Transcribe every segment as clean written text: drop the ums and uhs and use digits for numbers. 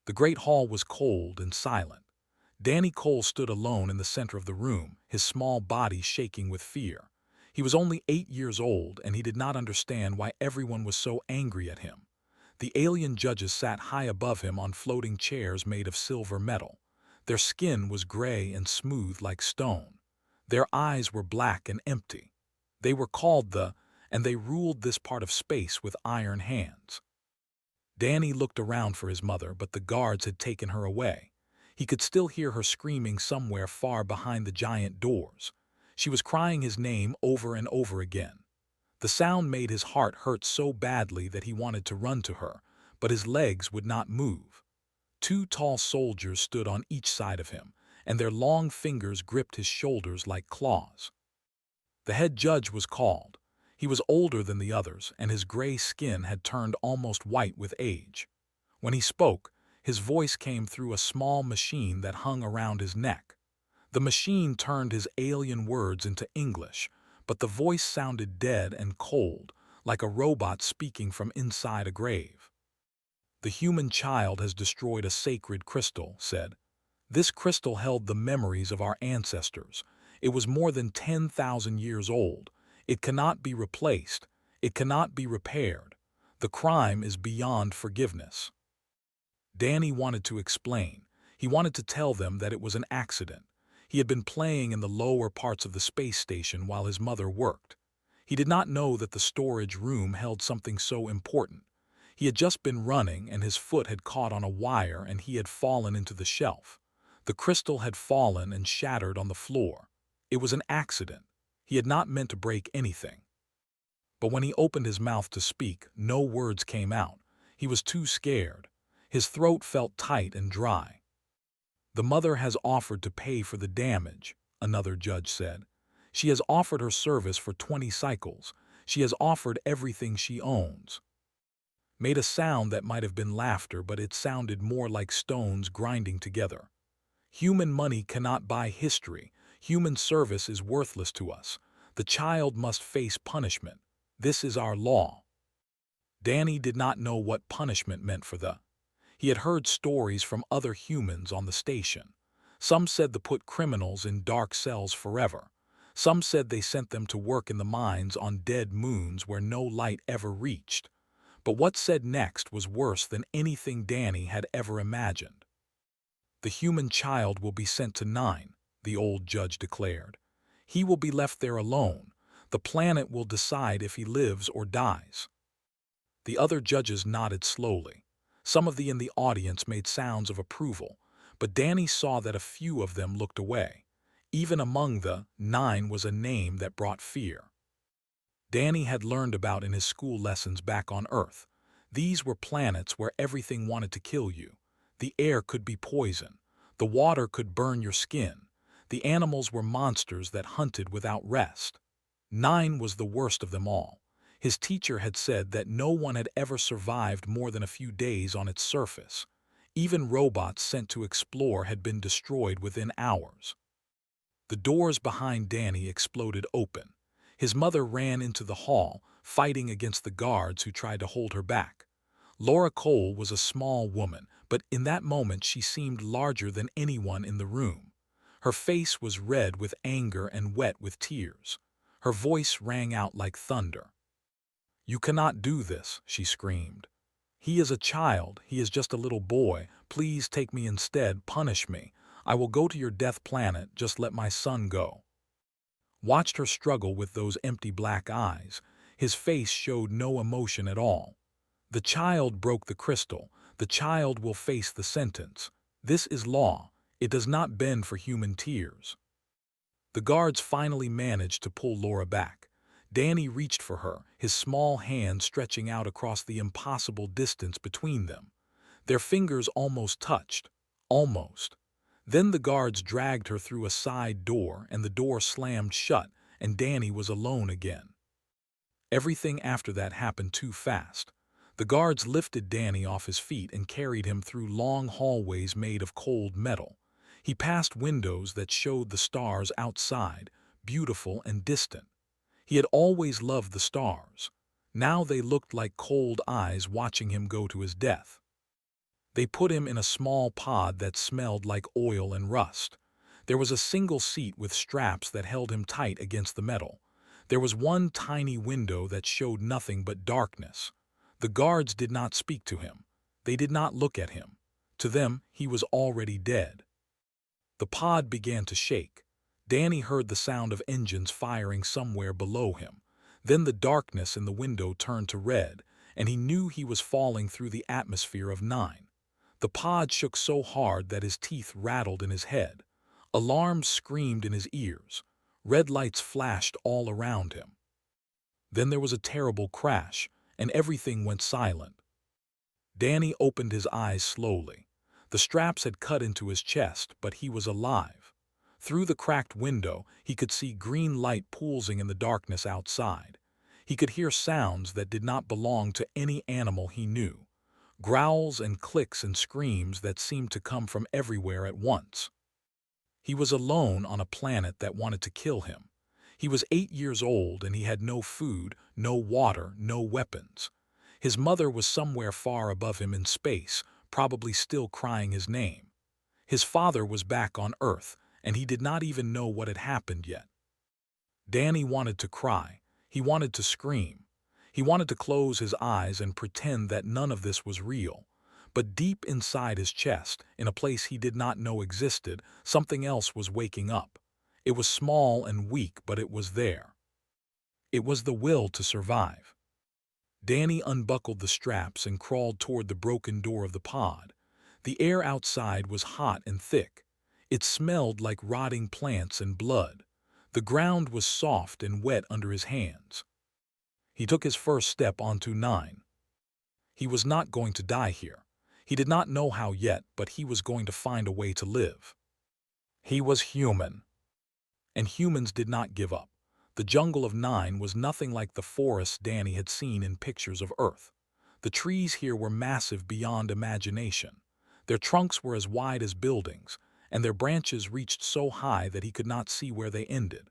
The great hall was cold and silent. Danny Cole stood alone in the center of the room, his small body shaking with fear. He was only 8 years old, and he did not understand why everyone was so angry at him. The alien judges sat high above him on floating chairs made of silver metal. Their skin was gray and smooth like stone. Their eyes were black and empty. They were called and they ruled this part of space with iron hands. Danny looked around for his mother, but the guards had taken her away. He could still hear her screaming somewhere far behind the giant doors. She was crying his name over and over again. The sound made his heart hurt so badly that he wanted to run to her, but his legs would not move. Two tall soldiers stood on each side of him, and their long fingers gripped his shoulders like claws. The head judge was called. He was older than the others, and his gray skin had turned almost white with age. When he spoke, his voice came through a small machine that hung around his neck. The machine turned his alien words into English, but the voice sounded dead and cold, like a robot speaking from inside a grave. "The human child has destroyed a sacred crystal," said. "This crystal held the memories of our ancestors. It was more than 10,000 years old. It cannot be replaced. It cannot be repaired. The crime is beyond forgiveness." Danny wanted to explain. He wanted to tell them that it was an accident. He had been playing in the lower parts of the space station while his mother worked. He did not know that the storage room held something so important. He had just been running, and his foot had caught on a wire, and he had fallen into the shelf. The crystal had fallen and shattered on the floor. It was an accident. He had not meant to break anything. But when he opened his mouth to speak, no words came out. He was too scared. His throat felt tight and dry. "The mother has offered to pay for the damage," another judge said. "She has offered her service for 20 cycles. She has offered everything she owns." Made a sound that might have been laughter, but it sounded more like stones grinding together. "Human money cannot buy history. Human service is worthless to us. The child must face punishment. This is our law." Danny did not know what punishment meant for the. He had heard stories from other humans on the station. Some said to put criminals in dark cells forever. Some said they sent them to work in the mines on dead moons where no light ever reached. But what said next was worse than anything Danny had ever imagined. "The human child will be sent to 9, the old judge declared. "He will be left there alone. The planet will decide if he lives or dies." The other judges nodded slowly. Some of in the audience made sounds of approval, but Danny saw that a few of them looked away. Even among the 9 was a name that brought fear. Danny had learned about in his school lessons back on Earth. These were planets where everything wanted to kill you. The air could be poison. The water could burn your skin. The animals were monsters that hunted without rest. 9 was the worst of them all. His teacher had said that no one had ever survived more than a few days on its surface. Even robots sent to explore had been destroyed within hours. The doors behind Danny exploded open. His mother ran into the hall, fighting against the guards who tried to hold her back. Laura Cole was a small woman, but in that moment she seemed larger than anyone in the room. Her face was red with anger and wet with tears. Her voice rang out like thunder. "You cannot do this," she screamed. "He is a child. He is just a little boy. Please take me instead. Punish me. I will go to your death planet. Just let my son go." Watched her struggle with those empty black eyes. His face showed no emotion at all. "The child broke the crystal. The child will face the sentence. This is law. It does not bend for human tears." The guards finally managed to pull Laura back. Danny reached for her, his small hand stretching out across the impossible distance between them. Their fingers almost touched. Almost. Then the guards dragged her through a side door, and the door slammed shut, and Danny was alone again. Everything after that happened too fast. The guards lifted Danny off his feet and carried him through long hallways made of cold metal. He passed windows that showed the stars outside, beautiful and distant. He had always loved the stars. Now they looked like cold eyes watching him go to his death. They put him in a small pod that smelled like oil and rust. There was a single seat with straps that held him tight against the metal. There was one tiny window that showed nothing but darkness. The guards did not speak to him. They did not look at him. To them, he was already dead. The pod began to shake. Danny heard the sound of engines firing somewhere below him. Then the darkness in the window turned to red, and he knew he was falling through the atmosphere of 9. The pod shook so hard that his teeth rattled in his head. Alarms screamed in his ears. Red lights flashed all around him. Then there was a terrible crash, and everything went silent. Danny opened his eyes slowly. The straps had cut into his chest, but he was alive. Through the cracked window, he could see green light pooling in the darkness outside. He could hear sounds that did not belong to any animal he knew. Growls and clicks and screams that seemed to come from everywhere at once. He was alone on a planet that wanted to kill him. He was 8 years old and he had no food, no water, no weapons. His mother was somewhere far above him in space, probably still crying his name. His father was back on Earth, and he did not even know what had happened yet. Danny wanted to cry. He wanted to scream. He wanted to close his eyes and pretend that none of this was real. But deep inside his chest, in a place he did not know existed, something else was waking up. It was small and weak, but it was there. It was the will to survive. Danny unbuckled the straps and crawled toward the broken door of the pod. The air outside was hot and thick. It smelled like rotting plants and blood. The ground was soft and wet under his hands. He took his first step onto 9. He was not going to die here. He did not know how yet, but he was going to find a way to live. He was human. And humans did not give up. The jungle of 9 was nothing like the forests Danny had seen in pictures of Earth. The trees here were massive beyond imagination. Their trunks were as wide as buildings, and their branches reached so high that he could not see where they ended.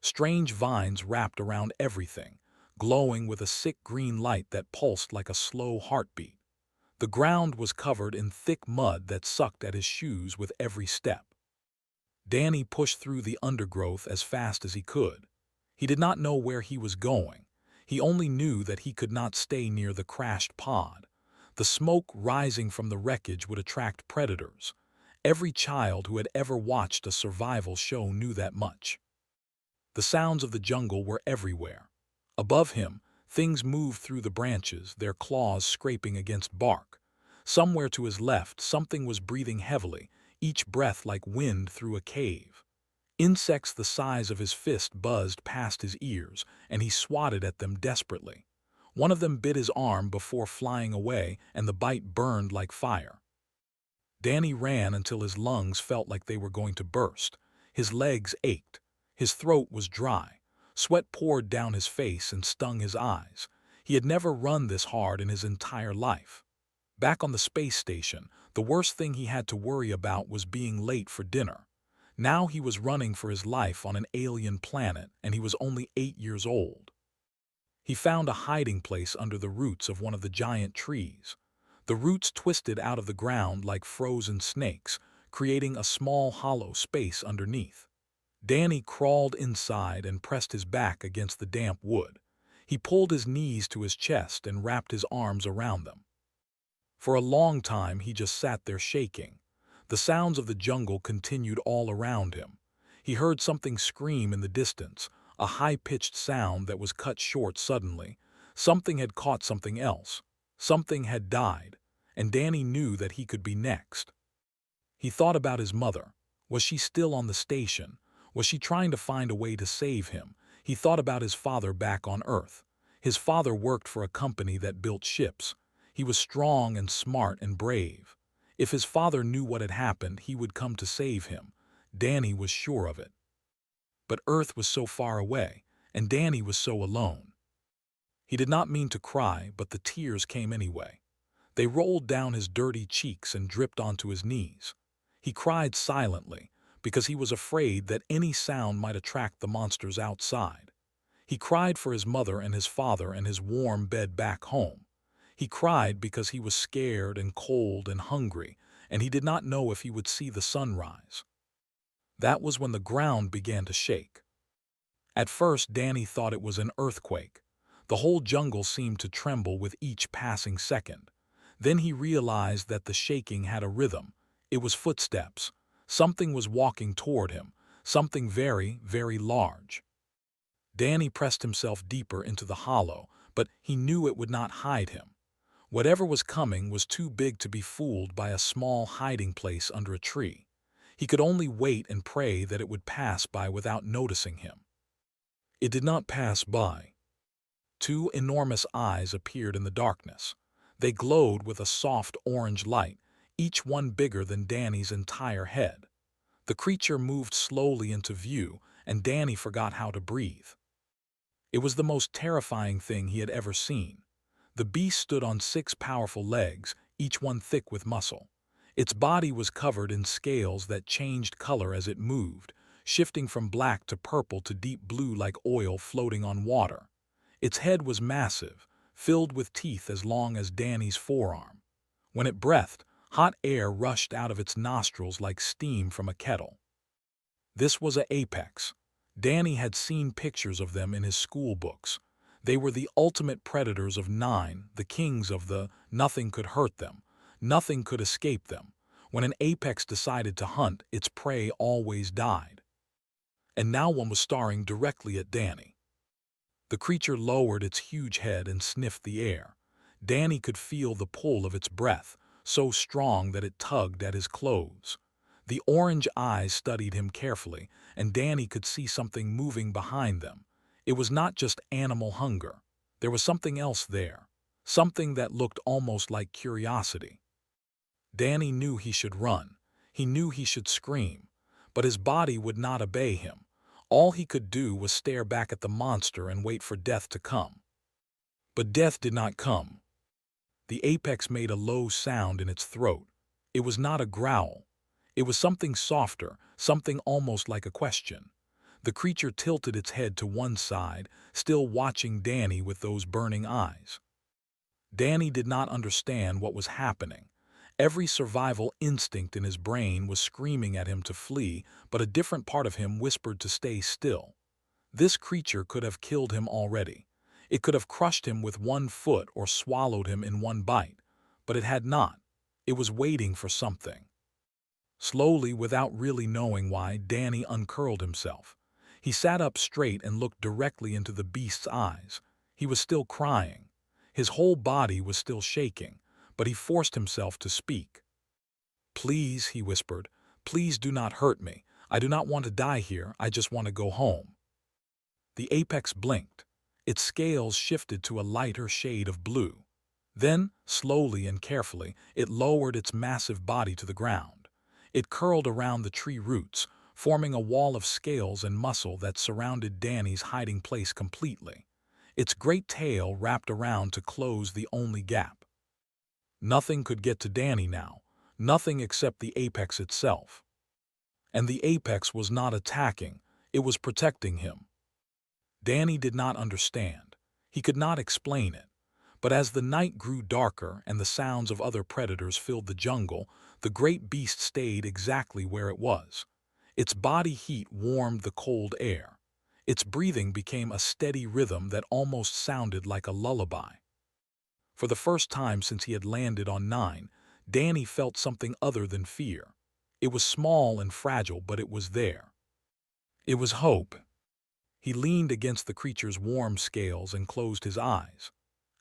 Strange vines wrapped around everything, glowing with a sick green light that pulsed like a slow heartbeat. The ground was covered in thick mud that sucked at his shoes with every step. Danny pushed through the undergrowth as fast as he could. He did not know where he was going. He only knew that he could not stay near the crashed pod. The smoke rising from the wreckage would attract predators. Every child who had ever watched a survival show knew that much. The sounds of the jungle were everywhere. Above him, things moved through the branches, their claws scraping against bark. Somewhere to his left, something was breathing heavily, each breath like wind through a cave. Insects the size of his fist buzzed past his ears, and he swatted at them desperately. One of them bit his arm before flying away, and the bite burned like fire. Danny ran until his lungs felt like they were going to burst. His legs ached. His throat was dry. Sweat poured down his face and stung his eyes. He had never run this hard in his entire life. Back on the space station, the worst thing he had to worry about was being late for dinner. Now he was running for his life on an alien planet, and he was only 8 years old. He found a hiding place under the roots of one of the giant trees. The roots twisted out of the ground like frozen snakes, creating a small hollow space underneath. Danny crawled inside and pressed his back against the damp wood. He pulled his knees to his chest and wrapped his arms around them. For a long time he just sat there shaking. The sounds of the jungle continued all around him. He heard something scream in the distance, a high-pitched sound that was cut short suddenly. Something had caught something else. Something had died, and Danny knew that he could be next. He thought about his mother. Was she still on the station? Was she trying to find a way to save him? He thought about his father back on Earth. His father worked for a company that built ships. He was strong and smart and brave. If his father knew what had happened, he would come to save him. Danny was sure of it. But Earth was so far away, and Danny was so alone. He did not mean to cry, but the tears came anyway. They rolled down his dirty cheeks and dripped onto his knees. He cried silently, because he was afraid that any sound might attract the monsters outside. He cried for his mother and his father and his warm bed back home. He cried because he was scared and cold and hungry, and he did not know if he would see the sunrise. That was when the ground began to shake. At first, Danny thought it was an earthquake. The whole jungle seemed to tremble with each passing second. Then he realized that the shaking had a rhythm. It was footsteps. Something was walking toward him, something very, very large. Danny pressed himself deeper into the hollow, but he knew it would not hide him. Whatever was coming was too big to be fooled by a small hiding place under a tree. He could only wait and pray that it would pass by without noticing him. It did not pass by. Two enormous eyes appeared in the darkness. They glowed with a soft orange light, each one bigger than Danny's entire head. The creature moved slowly into view, and Danny forgot how to breathe. It was the most terrifying thing he had ever seen. The beast stood on 6 powerful legs, each one thick with muscle. Its body was covered in scales that changed color as it moved, shifting from black to purple to deep blue like oil floating on water. Its head was massive, filled with teeth as long as Danny's forearm. When it breathed, hot air rushed out of its nostrils like steam from a kettle. This was an apex. Danny had seen pictures of them in his school books. They were the ultimate predators of 9, the kings of the nothing could hurt them, nothing could escape them. When an apex decided to hunt, its prey always died. And now one was staring directly at Danny. The creature lowered its huge head and sniffed the air. Danny could feel the pull of its breath, so strong that it tugged at his clothes. The orange eyes studied him carefully, and Danny could see something moving behind them. It was not just animal hunger. There was something else there, something that looked almost like curiosity. Danny knew he should run. He knew he should scream. But his body would not obey him. All he could do was stare back at the monster and wait for death to come. But death did not come. The apex made a low sound in its throat. It was not a growl. It was something softer, something almost like a question. The creature tilted its head to one side, still watching Danny with those burning eyes. Danny did not understand what was happening. Every survival instinct in his brain was screaming at him to flee, but a different part of him whispered to stay still. This creature could have killed him already. It could have crushed him with one foot or swallowed him in one bite, but it had not. It was waiting for something. Slowly, without really knowing why, Danny uncurled himself. He sat up straight and looked directly into the beast's eyes. He was still crying. His whole body was still shaking, but he forced himself to speak. "Please," he whispered, "please do not hurt me. I do not want to die here, I just want to go home." The apex blinked. Its scales shifted to a lighter shade of blue. Then, slowly and carefully, it lowered its massive body to the ground. It curled around the tree roots, forming a wall of scales and muscle that surrounded Danny's hiding place completely. Its great tail wrapped around to close the only gap. Nothing could get to Danny now, nothing except the apex itself. And the apex was not attacking, it was protecting him. Danny did not understand. He could not explain it. But as the night grew darker and the sounds of other predators filled the jungle, the great beast stayed exactly where it was. Its body heat warmed the cold air. Its breathing became a steady rhythm that almost sounded like a lullaby. For the first time since he had landed on 9, Danny felt something other than fear. It was small and fragile, but it was there. It was hope. He leaned against the creature's warm scales and closed his eyes.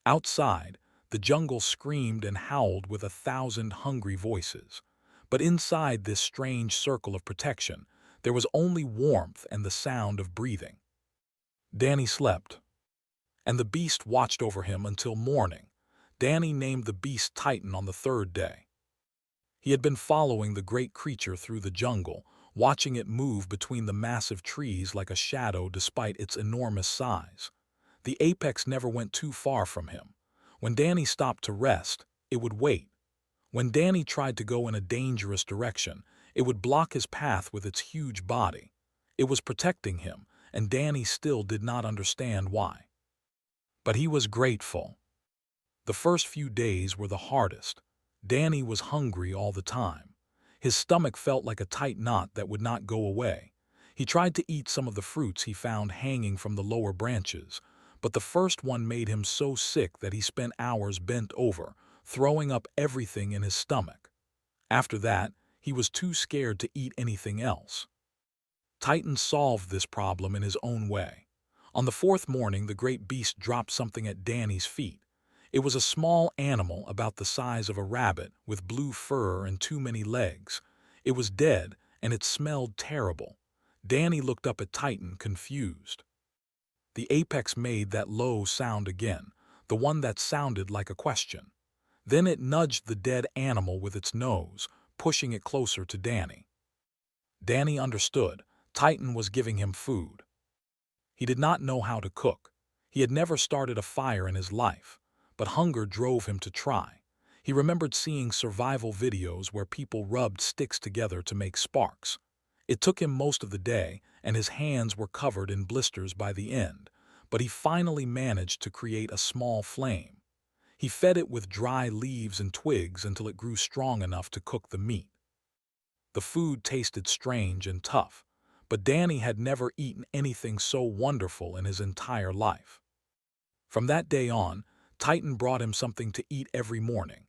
Outside, the jungle screamed and howled with 1,000 hungry voices. But inside this strange circle of protection, there was only warmth and the sound of breathing. Danny slept, and the beast watched over him until morning. Danny named the beast Titan on the 3rd day. He had been following the great creature through the jungle, watching it move between the massive trees like a shadow despite its enormous size. The apex never went too far from him. When Danny stopped to rest, it would wait. When Danny tried to go in a dangerous direction, it would block his path with its huge body. It was protecting him, and Danny still did not understand why. But he was grateful. The first few days were the hardest. Danny was hungry all the time. His stomach felt like a tight knot that would not go away. He tried to eat some of the fruits he found hanging from the lower branches, but the first one made him so sick that he spent hours bent over, throwing up everything in his stomach. After that, he was too scared to eat anything else. Titan solved this problem in his own way. On the fourth morning, the great beast dropped something at Danny's feet. It was a small animal about the size of a rabbit with blue fur and too many legs. It was dead, and it smelled terrible. Danny looked up at Titan, confused. The apex made that low sound again, the one that sounded like a question. Then it nudged the dead animal with its nose, pushing it closer to Danny. Danny understood. Titan was giving him food. He did not know how to cook. He had never started a fire in his life, but hunger drove him to try. He remembered seeing survival videos where people rubbed sticks together to make sparks. It took him most of the day, and his hands were covered in blisters by the end, but he finally managed to create a small flame. He fed it with dry leaves and twigs until it grew strong enough to cook the meat. The food tasted strange and tough, but Danny had never eaten anything so wonderful in his entire life. From that day on, Titan brought him something to eat every morning.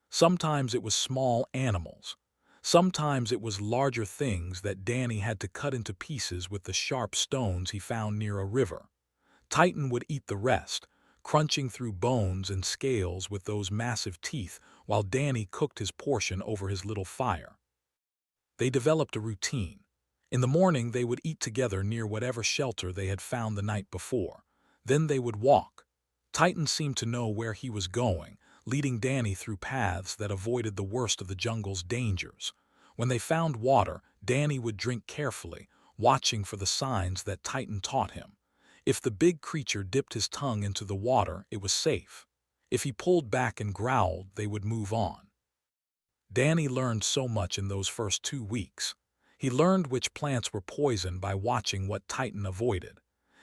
Sometimes it was small animals. Sometimes it was larger things that Danny had to cut into pieces with the sharp stones he found near a river. Titan would eat the rest, crunching through bones and scales with those massive teeth while Danny cooked his portion over his little fire. They developed a routine. In the morning, they would eat together near whatever shelter they had found the night before. Then they would walk. Titan seemed to know where he was going, leading Danny through paths that avoided the worst of the jungle's dangers. When they found water, Danny would drink carefully, watching for the signs that Titan taught him. If the big creature dipped his tongue into the water, it was safe. If he pulled back and growled, they would move on. Danny learned so much in those first 2 weeks. He learned which plants were poison by watching what Titan avoided.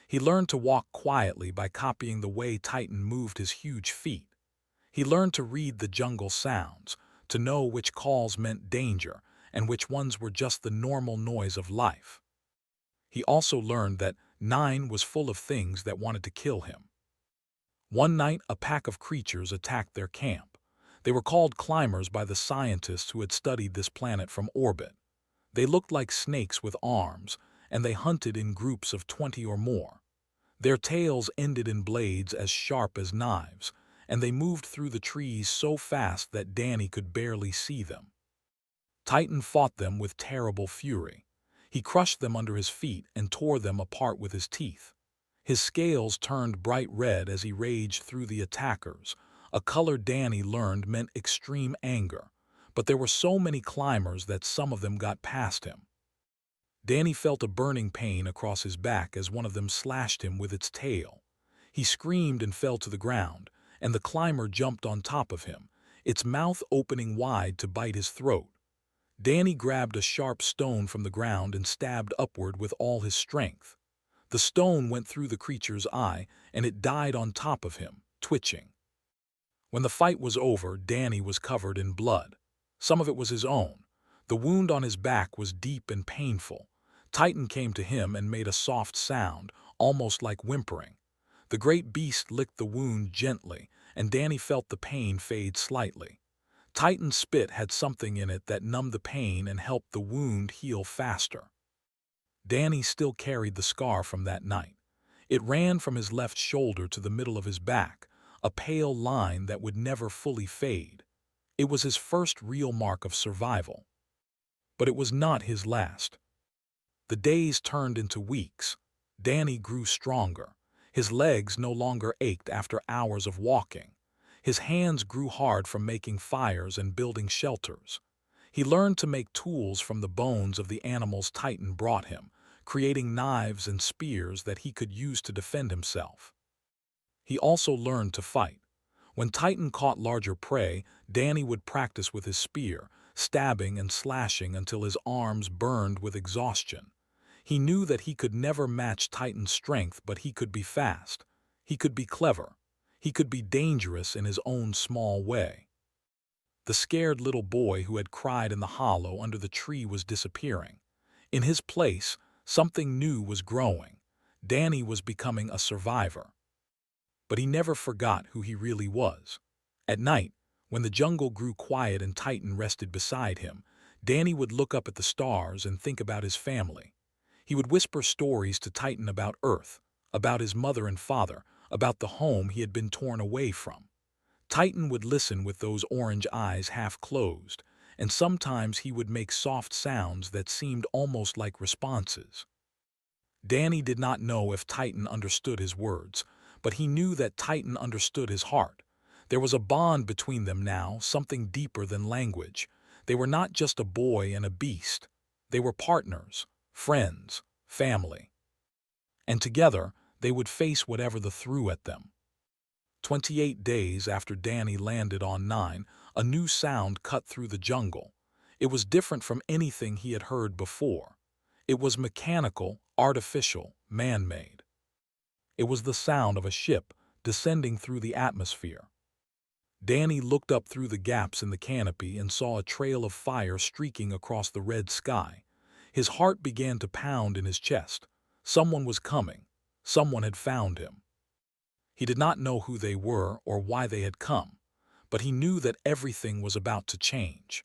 He learned to walk quietly by copying the way Titan moved his huge feet. He learned to read the jungle sounds, to know which calls meant danger and which ones were just the normal noise of life. He also learned that Nine was full of things that wanted to kill him. One night, a pack of creatures attacked their camp. They were called climbers by the scientists who had studied this planet from orbit. They looked like snakes with arms, and they hunted in groups of 20 or more. Their tails ended in blades as sharp as knives, and they moved through the trees so fast that Danny could barely see them. Titan fought them with terrible fury. He crushed them under his feet and tore them apart with his teeth. His scales turned bright red as he raged through the attackers, a color Danny learned meant extreme anger. But there were so many climbers that some of them got past him. Danny felt a burning pain across his back as one of them slashed him with its tail. He screamed and fell to the ground, and the climber jumped on top of him, its mouth opening wide to bite his throat. Danny grabbed a sharp stone from the ground and stabbed upward with all his strength. The stone went through the creature's eye, and it died on top of him, twitching. When the fight was over, Danny was covered in blood. Some of it was his own. The wound on his back was deep and painful. Titan came to him and made a soft sound, almost like whimpering. The great beast licked the wound gently, and Danny felt the pain fade slightly. Titan's spit had something in it that numbed the pain and helped the wound heal faster. Danny still carried the scar from that night. It ran from his left shoulder to the middle of his back, a pale line that would never fully fade. It was his first real mark of survival. But it was not his last. The days turned into weeks. Danny grew stronger. His legs no longer ached after hours of walking. His hands grew hard from making fires and building shelters. He learned to make tools from the bones of the animals Titan brought him, creating knives and spears that he could use to defend himself. He also learned to fight. When Titan caught larger prey, Danny would practice with his spear, stabbing and slashing until his arms burned with exhaustion. He knew that he could never match Titan's strength, but he could be fast. He could be clever. He could be dangerous in his own small way. The scared little boy who had cried in the hollow under the tree was disappearing. In his place, something new was growing. Danny was becoming a survivor. But he never forgot who he really was. At night, when the jungle grew quiet and Titan rested beside him, Danny would look up at the stars and think about his family. He would whisper stories to Titan about Earth, about his mother and father, about the home he had been torn away from. Titan would listen with those orange eyes half closed, and sometimes he would make soft sounds that seemed almost like responses. Danny did not know if Titan understood his words, but he knew that Titan understood his heart. There was a bond between them now, something deeper than language. They were not just a boy and a beast. They were partners, friends, family. And together, they would face whatever the threw at them. 28 days after Danny landed on 9, a new sound cut through the jungle. It was different from anything he had heard before. It was mechanical, artificial, man-made. It was the sound of a ship descending through the atmosphere. Danny looked up through the gaps in the canopy and saw a trail of fire streaking across the red sky. His heart began to pound in his chest. Someone was coming. Someone had found him. He did not know who they were or why they had come, but he knew that everything was about to change.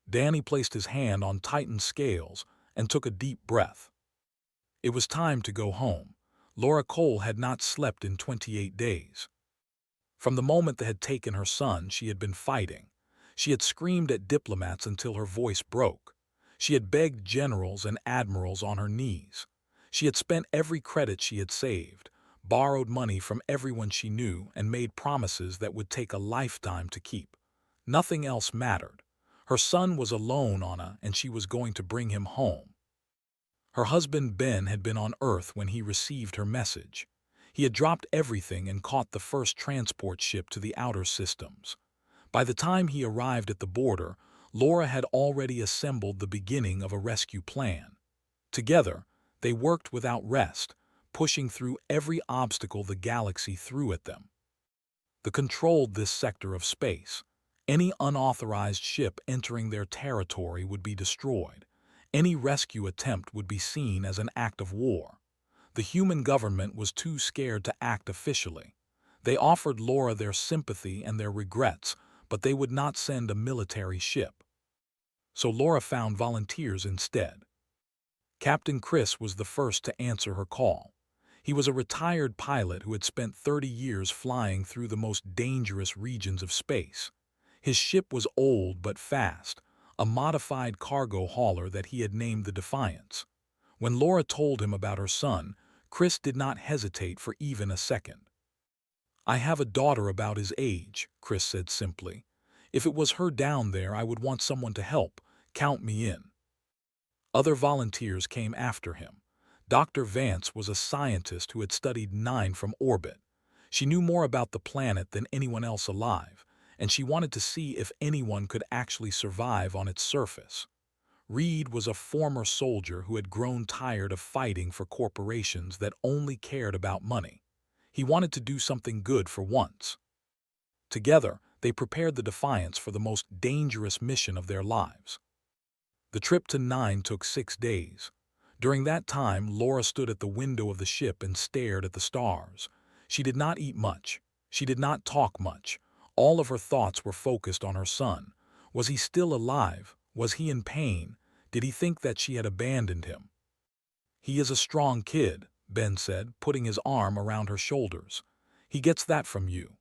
Danny placed his hand on Titan's scales and took a deep breath. It was time to go home. Laura Cole had not slept in 28 days. From the moment they had taken her son, she had been fighting. She had screamed at diplomats until her voice broke. She had begged generals and admirals on her knees. She had spent every credit she had saved, borrowed money from everyone she knew, and made promises that would take a lifetime to keep. Nothing else mattered. Her son was alone on her, and she was going to bring him home. Her husband Ben had been on Earth when he received her message. He had dropped everything and caught the first transport ship to the outer systems. By the time he arrived at the border, Laura had already assembled the beginning of a rescue plan. Together, they worked without rest, pushing through every obstacle the galaxy threw at them. They controlled this sector of space. Any unauthorized ship entering their territory would be destroyed. Any rescue attempt would be seen as an act of war. The human government was too scared to act officially. They offered Laura their sympathy and their regrets, but they would not send a military ship. So Laura found volunteers instead. Captain Chris was the first to answer her call. He was a retired pilot who had spent 30 years flying through the most dangerous regions of space. His ship was old but fast, a modified cargo hauler that he had named the Defiance. When Laura told him about her son, Chris did not hesitate for even a second. "I have a daughter about his age," Chris said simply. "If it was her down there, I would want someone to help. Count me in." Other volunteers came after him. Dr. Vance was a scientist who had studied 9 from orbit. She knew more about the planet than anyone else alive, and she wanted to see if anyone could actually survive on its surface. Reed was a former soldier who had grown tired of fighting for corporations that only cared about money. He wanted to do something good for once. Together, they prepared the Defiance for the most dangerous mission of their lives. The trip to 9 took 6 days. During that time, Laura stood at the window of the ship and stared at the stars. She did not eat much. She did not talk much. All of her thoughts were focused on her son. Was he still alive? Was he in pain? Did he think that she had abandoned him? "He is a strong kid," Ben said, putting his arm around her shoulders. "He gets that from you."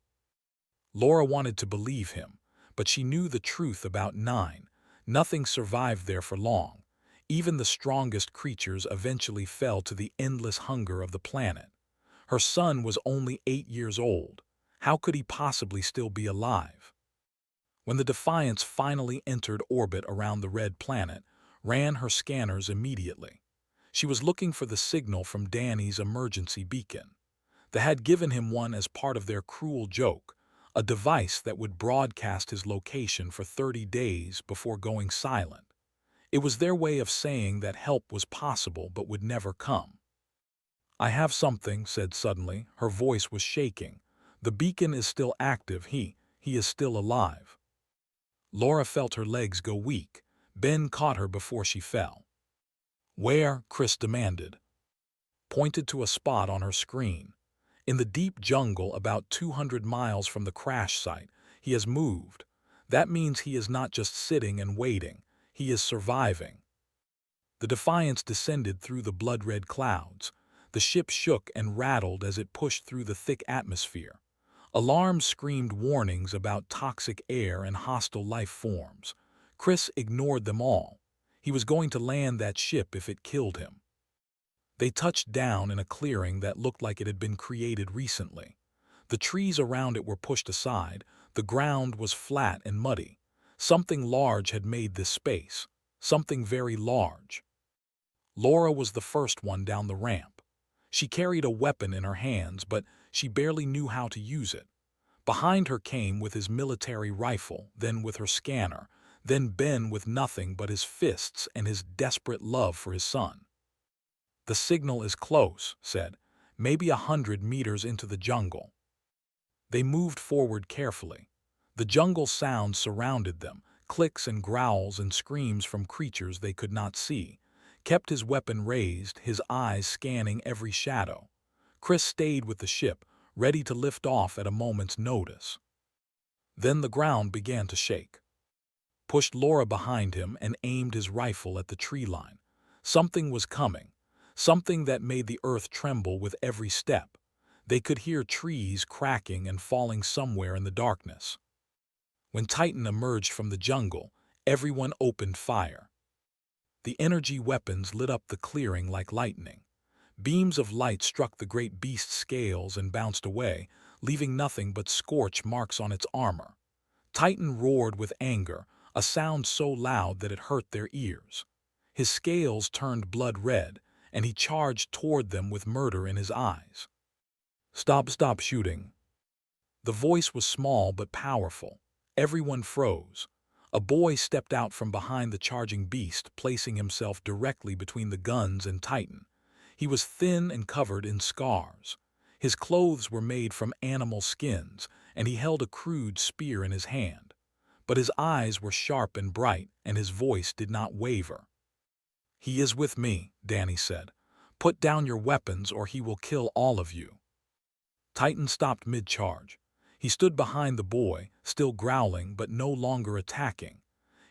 Laura wanted to believe him, but she knew the truth about 9. Nothing survived there for long. Even the strongest creatures eventually fell to the endless hunger of the planet. Her son was only 8 years old. How could he possibly still be alive? When the Defiance finally entered orbit around the red planet, ran her scanners immediately. She was looking for the signal from Danny's emergency beacon. They had given him one as part of their cruel joke, a device that would broadcast his location for 30 days before going silent. It was their way of saying that help was possible but would never come. "I have something," said suddenly. Her voice was shaking. The beacon is still active. He is still alive. Laura felt her legs go weak. Ben caught her before she fell. Where? Chris demanded. Pointed to a spot on her screen. In the deep jungle about 200 miles from the crash site, he has moved. That means he is not just sitting and waiting. He is surviving. The Defiance descended through the blood-red clouds. The ship shook and rattled as it pushed through the thick atmosphere. Alarms screamed warnings about toxic air and hostile life forms. Chris ignored them all. He was going to land that ship if it killed him. They touched down in a clearing that looked like it had been created recently. The trees around it were pushed aside. The ground was flat and muddy. Something large had made this space. Something very large. Laura was the first one down the ramp. She carried a weapon in her hands, but she barely knew how to use it. Behind her came with his military rifle, then with her scanner, then Ben with nothing but his fists and his desperate love for his son. The signal is close, said, maybe 100 meters into the jungle. They moved forward carefully. The jungle sounds surrounded them, clicks and growls and screams from creatures they could not see. Kept his weapon raised, his eyes scanning every shadow. Chris stayed with the ship, ready to lift off at a moment's notice. Then the ground began to shake. Pushed Laura behind him and aimed his rifle at the tree line. Something was coming, something that made the earth tremble with every step. They could hear trees cracking and falling somewhere in the darkness. When Titan emerged from the jungle, everyone opened fire. The energy weapons lit up the clearing like lightning. Beams of light struck the great beast's scales and bounced away, leaving nothing but scorch marks on its armor. Titan roared with anger, a sound so loud that it hurt their ears. His scales turned blood red, and he charged toward them with murder in his eyes. Stop shooting. The voice was small but powerful. Everyone froze. A boy stepped out from behind the charging beast, placing himself directly between the guns and Titan. He was thin and covered in scars. His clothes were made from animal skins, and he held a crude spear in his hand. But his eyes were sharp and bright, and his voice did not waver. "He is with me," Danny said. "Put down your weapons or he will kill all of you." Titan stopped mid-charge. He stood behind the boy, still growling but no longer attacking.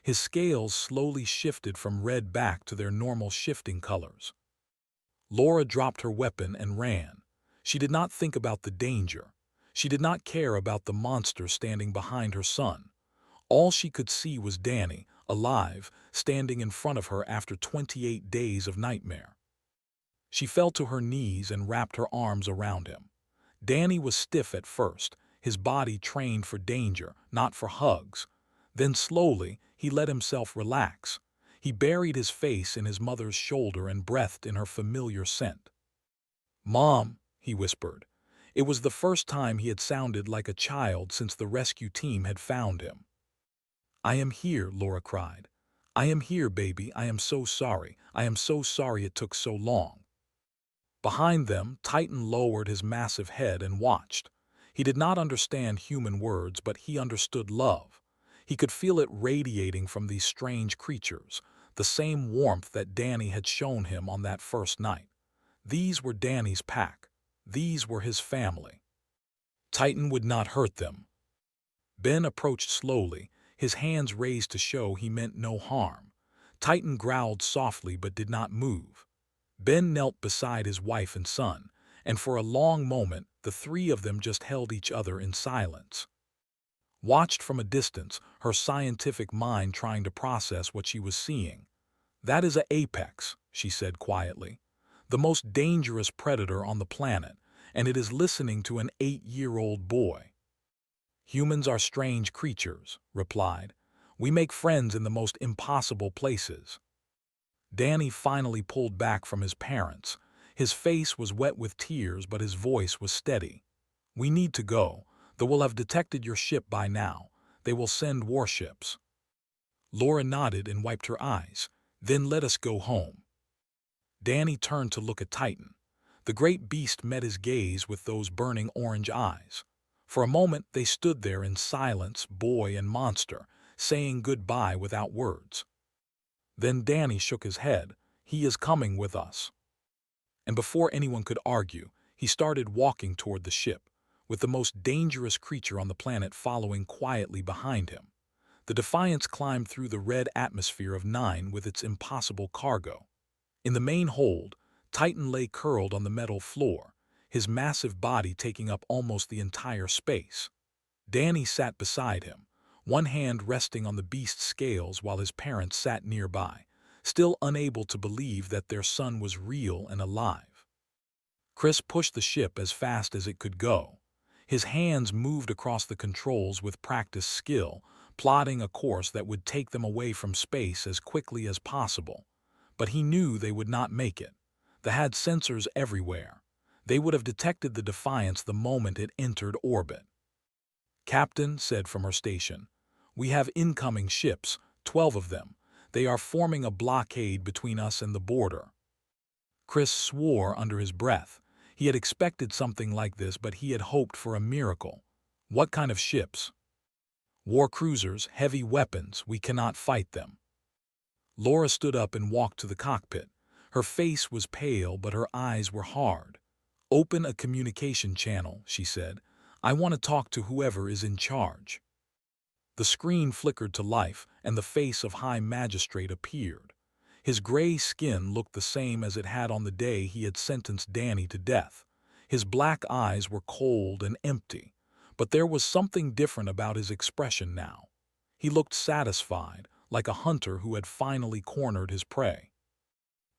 His scales slowly shifted from red back to their normal shifting colors. Laura dropped her weapon and ran. She did not think about the danger. She did not care about the monster standing behind her son. All she could see was Danny, alive, standing in front of her after 28 days of nightmare. She fell to her knees and wrapped her arms around him. Danny was stiff at first, his body trained for danger, not for hugs. Then slowly, he let himself relax. He buried his face in his mother's shoulder and breathed in her familiar scent. "Mom," he whispered. It was the first time he had sounded like a child since the rescue team had found him. "I am here," Laura cried. "I am here, baby. I am so sorry. I am so sorry it took so long." Behind them, Titan lowered his massive head and watched. He did not understand human words, but he understood love. He could feel it radiating from these strange creatures, the same warmth that Danny had shown him on that first night. These were Danny's pack. These were his family. Titan would not hurt them. Ben approached slowly, his hands raised to show he meant no harm. Titan growled softly but did not move. Ben knelt beside his wife and son, and for a long moment the three of them just held each other in silence. Watched from a distance, her scientific mind trying to process what she was seeing. "That is an apex," she said quietly. "The most dangerous predator on the planet, and it is listening to an 8-year-old boy." "Humans are strange creatures," replied. "We make friends in the most impossible places." Danny finally pulled back from his parents. His face was wet with tears, but his voice was steady. "We need to go. They will have detected your ship by now. They will send warships." Laura nodded and wiped her eyes. "Then let us go home." Danny turned to look at Titan. The great beast met his gaze with those burning orange eyes. For a moment they stood there in silence, boy and monster, saying goodbye without words. Then Danny shook his head. "He is coming with us." And before anyone could argue, he started walking toward the ship, with the most dangerous creature on the planet following quietly behind him. The Defiance climbed through the red atmosphere of 9 with its impossible cargo. In the main hold, Titan lay curled on the metal floor, his massive body taking up almost the entire space. Danny sat beside him, one hand resting on the beast's scales while his parents sat nearby, still unable to believe that their son was real and alive. Chris pushed the ship as fast as it could go. His hands moved across the controls with practiced skill, plotting a course that would take them away from space as quickly as possible. But he knew they would not make it. They had sensors everywhere. They would have detected the Defiance the moment it entered orbit. "Captain," said from her station, "we have incoming ships, 12 of them. They are forming a blockade between us and the border." Chris swore under his breath. He had expected something like this, but he had hoped for a miracle. "What kind of ships?" "War cruisers, heavy weapons. We cannot fight them." Laura stood up and walked to the cockpit. Her face was pale, but her eyes were hard. "Open a communication channel," she said. "I want to talk to whoever is in charge." The screen flickered to life, and the face of High Magistrate appeared. His gray skin looked the same as it had on the day he had sentenced Danny to death. His black eyes were cold and empty, but there was something different about his expression now. He looked satisfied, like a hunter who had finally cornered his prey.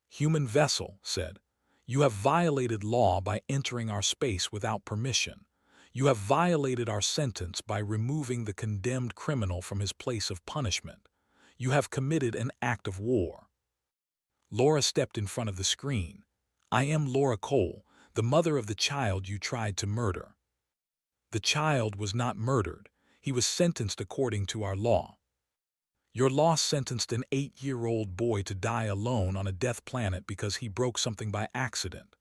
"Human vessel," said, "you have violated law by entering our space without permission. You have violated our sentence by removing the condemned criminal from his place of punishment. You have committed an act of war." Laura stepped in front of the screen. "I am Laura Cole, the mother of the child you tried to murder." "The child was not murdered. He was sentenced according to our law." "Your law sentenced an 8-year-old boy to die alone on a death planet because he broke something by accident."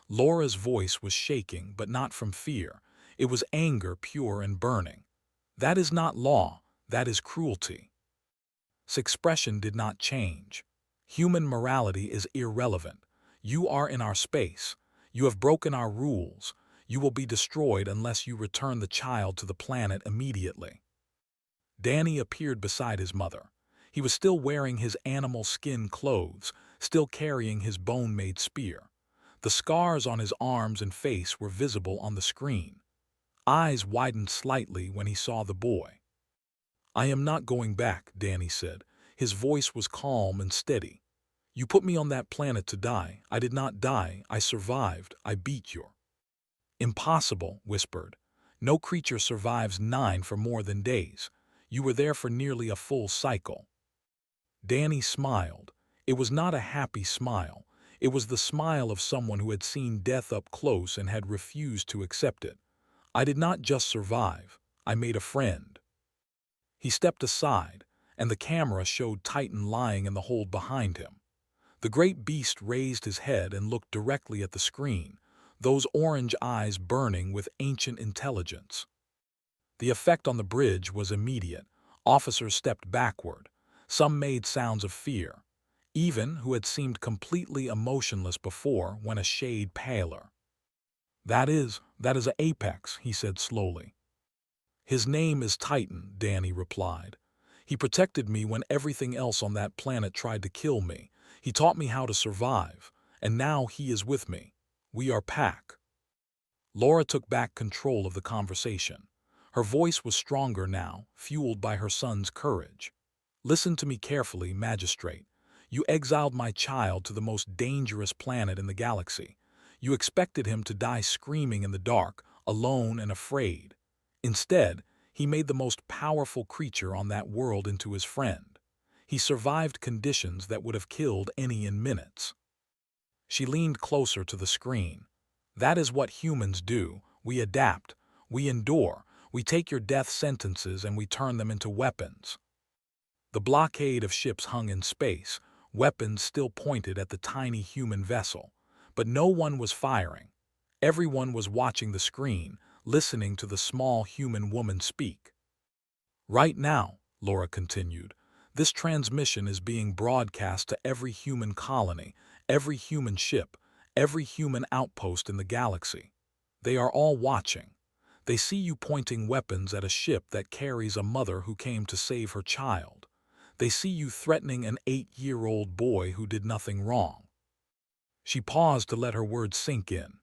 Laura's voice was shaking, but not from fear. It was anger, pure and burning. "That is not law. That is cruelty." His expression did not change. "Human morality is irrelevant. You are in our space. You have broken our rules. You will be destroyed unless you return the child to the planet immediately." Danny appeared beside his mother. He was still wearing his animal skin clothes, still carrying his bone-made spear. The scars on his arms and face were visible on the screen. Eyes widened slightly when he saw the boy. "I am not going back," Danny said. His voice was calm and steady. "You put me on that planet to die. I did not die. I survived. I beat you." "Impossible," whispered. "No creature survives 9 for more than days. You were there for nearly a full cycle." Danny smiled. It was not a happy smile. It was the smile of someone who had seen death up close and had refused to accept it. "I did not just survive. I made a friend." He stepped aside, and the camera showed Titan lying in the hold behind him. The great beast raised his head and looked directly at the screen, those orange eyes burning with ancient intelligence. The effect on the bridge was immediate. Officers stepped backward. Some made sounds of fear. Even, who had seemed completely emotionless before, went a shade paler. That is an apex," he said slowly. "His name is Titan," Danny replied. "He protected me when everything else on that planet tried to kill me. He taught me how to survive, and now he is with me. We are pack." Laura took back control of the conversation. Her voice was stronger now, fueled by her son's courage. "Listen to me carefully, Magistrate. You exiled my child to the most dangerous planet in the galaxy. You expected him to die screaming in the dark, alone and afraid. Instead, he made the most powerful creature on that world into his friend. He survived conditions that would have killed any in minutes." She leaned closer to the screen. "That is what humans do. We adapt. We endure. We take your death sentences and we turn them into weapons." The blockade of ships hung in space, weapons still pointed at the tiny human vessel. But no one was firing. Everyone was watching the screen, listening to the small human woman speak. Right now, Laura continued, this transmission is being broadcast to every human colony, every human ship, every human outpost in the galaxy. They are all watching. They see you pointing weapons at a ship that carries a mother who came to save her child. They see you threatening an 8-year-old boy who did nothing wrong. She paused to let her words sink in.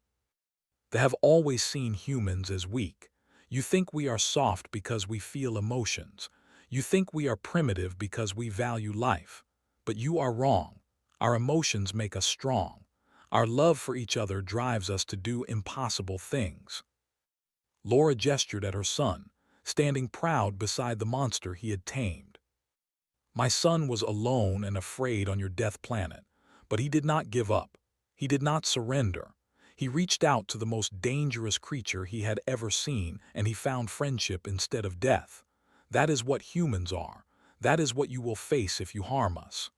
They have always seen humans as weak. You think we are soft because we feel emotions. You think we are primitive because we value life. But you are wrong. Our emotions make us strong. Our love for each other drives us to do impossible things. Laura gestured at her son, standing proud beside the monster he had tamed. My son was alone and afraid on your death planet, but he did not give up. He did not surrender. He reached out to the most dangerous creature he had ever seen, and he found friendship instead of death. That is what humans are. That is what you will face if you harm us.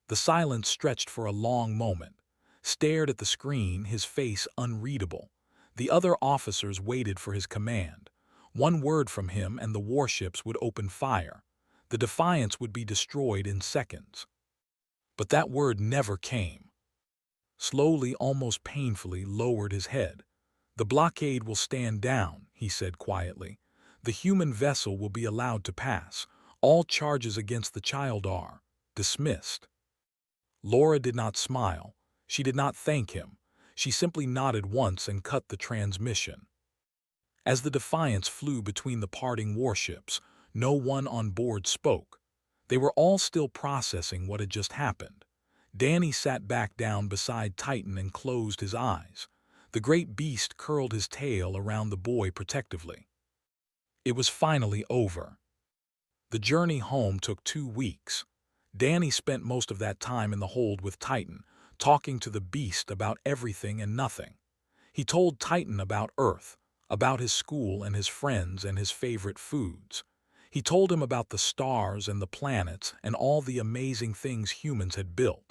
The silence stretched for a long moment, stared at the screen, his face unreadable. The other officers waited for his command. One word from him and the warships would open fire. The Defiance would be destroyed in seconds. But that word never came. Slowly, almost painfully, lowered his head. The blockade will stand down, he said quietly. The human vessel will be allowed to pass. All charges against the child are dismissed. Laura did not smile. She did not thank him. She simply nodded once and cut the transmission. As the Defiance flew between the parting warships, no one on board spoke. They were all still processing what had just happened. Danny sat back down beside Titan and closed his eyes. The great beast curled his tail around the boy protectively. It was finally over. The journey home took 2 weeks. Danny spent most of that time in the hold with Titan, talking to the beast about everything and nothing. He told Titan about Earth, about his school and his friends and his favorite foods. He told him about the stars and the planets and all the amazing things humans had built.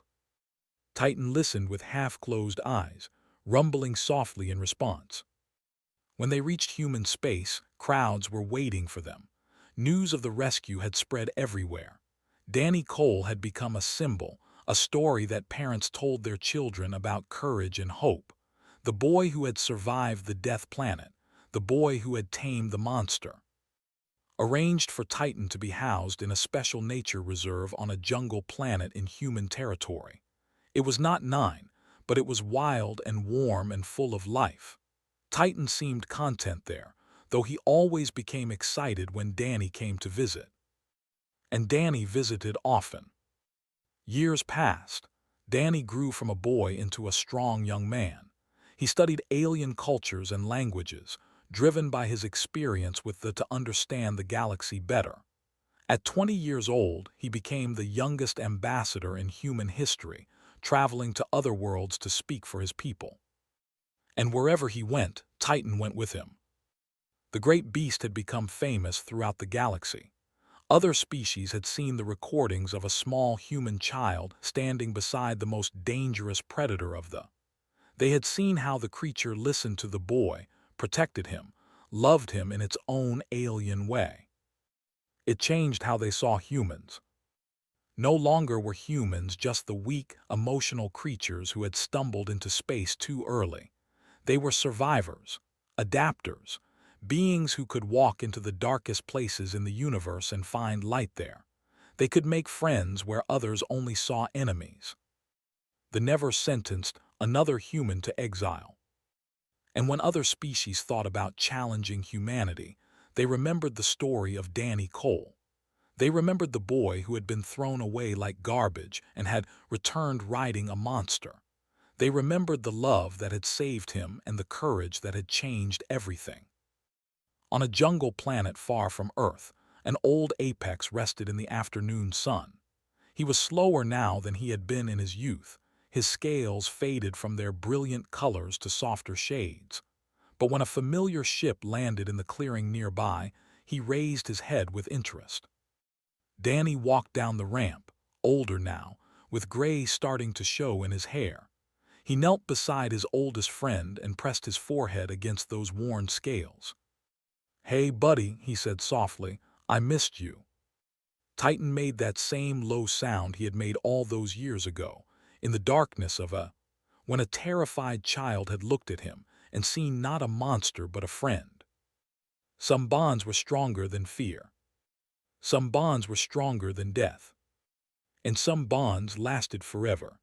Titan listened with half-closed eyes, rumbling softly in response. When they reached human space, crowds were waiting for them. News of the rescue had spread everywhere. Danny Cole had become a symbol, a story that parents told their children about courage and hope. The boy who had survived the death planet, the boy who had tamed the monster. Arranged for Titan to be housed in a special nature reserve on a jungle planet in human territory. It was not 9, but it was wild and warm and full of life. Titan seemed content there, though he always became excited when Danny came to visit. And Danny visited often. Years passed. Danny grew from a boy into a strong young man. He studied alien cultures and languages, driven by his experience with to understand the galaxy better. At 20 years old, he became the youngest ambassador in human history, traveling to other worlds to speak for his people. And wherever he went, Titan went with him. The great beast had become famous throughout the galaxy. Other species had seen the recordings of a small human child standing beside the most dangerous predator of the. They had seen how the creature listened to the boy, protected him, loved him in its own alien way. It changed how they saw humans. No longer were humans just the weak, emotional creatures who had stumbled into space too early. They were survivors, adapters, beings who could walk into the darkest places in the universe and find light there. They could make friends where others only saw enemies. The never sentenced another human to exile. And when other species thought about challenging humanity, they remembered the story of Danny Cole. They remembered the boy who had been thrown away like garbage and had returned riding a monster. They remembered the love that had saved him and the courage that had changed everything. On a jungle planet far from Earth, an old apex rested in the afternoon sun. He was slower now than he had been in his youth. His scales faded from their brilliant colors to softer shades. But when a familiar ship landed in the clearing nearby, he raised his head with interest. Danny walked down the ramp, older now, with gray starting to show in his hair. He knelt beside his oldest friend and pressed his forehead against those worn scales. "Hey, buddy," he said softly, "I missed you." Titan made that same low sound he had made all those years ago, in the darkness of when a terrified child had looked at him and seen not a monster but a friend. Some bonds were stronger than fear. Some bonds were stronger than death. And some bonds lasted forever.